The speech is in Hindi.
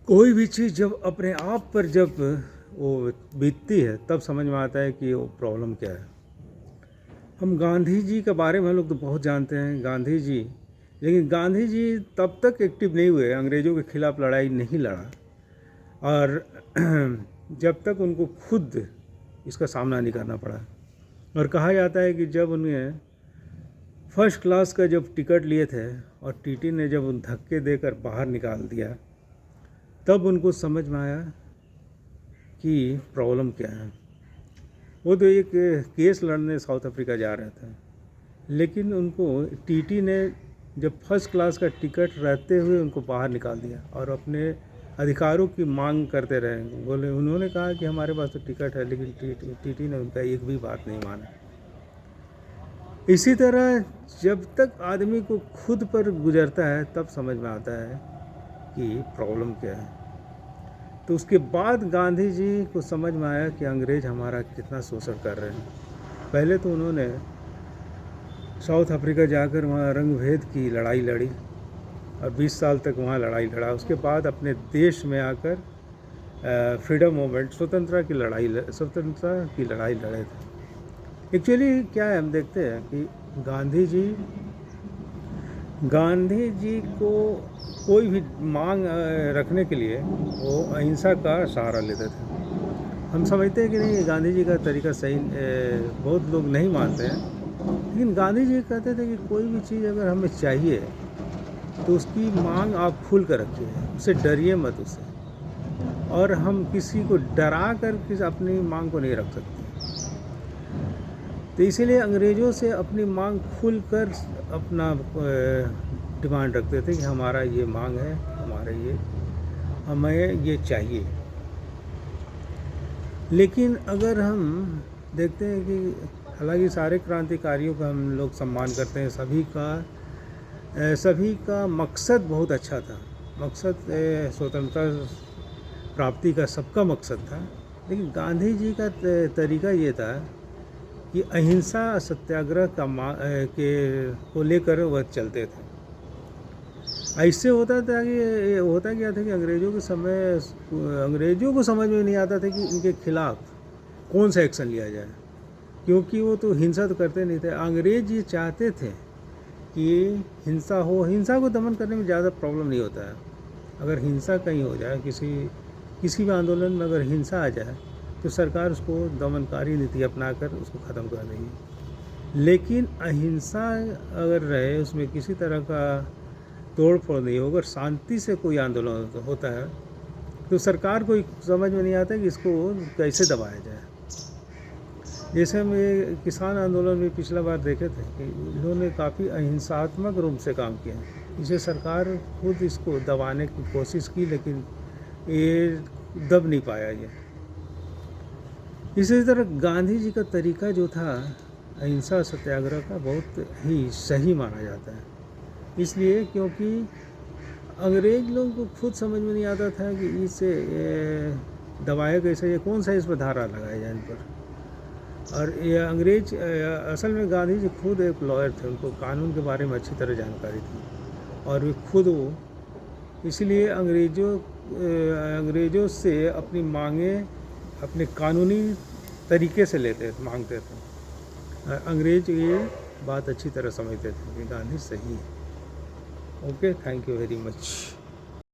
कोई भी चीज़ जब अपने आप पर जब वो बीतती है तब समझ में आता है कि वो प्रॉब्लम क्या है। हम गांधी जी के बारे में हम लोग तो बहुत जानते हैं गांधी जी, लेकिन गांधी जी तब तक एक्टिव नहीं हुए, अंग्रेज़ों के खिलाफ़ लड़ाई नहीं लड़ा और जब तक उनको खुद इसका सामना नहीं करना पड़ा। और कहा जाता है कि जब उन्हें फर्स्ट क्लास का जब टिकट लिए थे और टीटी ने जब उन धक्के देकर बाहर निकाल दिया, तब उनको समझ में आया कि प्रॉब्लम क्या है। वो तो एक केस लड़ने साउथ अफ्रीका जा रहे थे, लेकिन उनको टीटी ने जब फर्स्ट क्लास का टिकट रहते हुए उनको बाहर निकाल दिया और अपने अधिकारों की मांग करते रहे। बोले, उन्होंने कहा कि हमारे पास तो टिकट है, लेकिन टीटी ने उनका एक भी बात नहीं माना। इसी तरह जब तक आदमी को खुद पर गुजरता है तब समझ में आता है कि प्रॉब्लम क्या है। तो उसके बाद गांधी जी को समझ में आया कि अंग्रेज़ हमारा कितना शोषण कर रहे हैं। पहले तो उन्होंने साउथ अफ्रीका जाकर वहाँ रंग भेद की लड़ाई लड़ी और 20 साल तक वहाँ लड़ाई लड़ा। उसके बाद अपने देश में आकर फ्रीडम मूवमेंट, स्वतंत्रता की लड़ाई लड़े थे। एक्चुअली क्या है, हम देखते हैं कि गांधी जी को कोई भी मांग रखने के लिए वो अहिंसा का सहारा लेते थे। हम समझते हैं कि नहीं, गांधी जी का तरीका सही, बहुत लोग नहीं मानते हैं, लेकिन गांधी जी कहते थे कि कोई भी चीज़ अगर हमें चाहिए तो उसकी मांग आप खुल कर रखिए, उससे डरिए मत उससे। और हम किसी को डरा कर अपनी मांग को नहीं रख सकते। तो इसीलिए अंग्रेज़ों से अपनी मांग खुल कर अपना डिमांड रखते थे कि हमारा ये मांग है, हमें ये चाहिए। लेकिन अगर हम देखते हैं कि हालांकि सारे क्रांतिकारियों का हम लोग सम्मान करते हैं, सभी का मकसद बहुत अच्छा था। मकसद स्वतंत्रता प्राप्ति का सबका मकसद था, लेकिन गांधी जी का तरीका ये था कि अहिंसा सत्याग्रह को लेकर वह चलते थे। ऐसे होता था कि होता क्या था कि अंग्रेज़ों को समझ में नहीं आता था कि इनके खिलाफ़ कौन सा एक्शन लिया जाए, क्योंकि वो तो हिंसा तो करते नहीं थे। अंग्रेज़ ये चाहते थे कि हिंसा हो, हिंसा को दमन करने में ज़्यादा प्रॉब्लम नहीं होता है। अगर हिंसा कहीं हो जाए, किसी भी आंदोलन में अगर हिंसा आ जाए तो सरकार उसको दमनकारी नीति अपनाकर उसको ख़त्म कर देगी। लेकिन अहिंसा अगर रहे, उसमें किसी तरह का तोड़ फोड़ नहीं होगा, शांति से कोई आंदोलन होता है, तो सरकार को समझ में नहीं आता कि इसको कैसे दबाया जाए। जैसे हम ये किसान आंदोलन में पिछला बार देखे थे कि इन्होंने काफ़ी अहिंसात्मक रूप से काम किया। इसे सरकार खुद इसको दबाने की कोशिश की, लेकिन ये दब नहीं पाया ये। इसी तरह गांधी जी का तरीका जो था अहिंसा सत्याग्रह का, बहुत ही सही माना जाता है। इसलिए क्योंकि अंग्रेज लोगों को खुद समझ में नहीं आता था कि इसे दबाया कैसे, ये कौन सा इस पर धारा लगाया जाए इन पर। और ये अंग्रेज, असल में गांधी जी खुद एक लॉयर थे, उनको कानून के बारे में अच्छी तरह जानकारी थी और वे खुद इसलिए अंग्रेज़ों से अपनी मांगें अपने कानूनी तरीके से मांगते थे। अंग्रेज ये बात अच्छी तरह समझते थे कि गांधी सही है। Okay, thank you very much.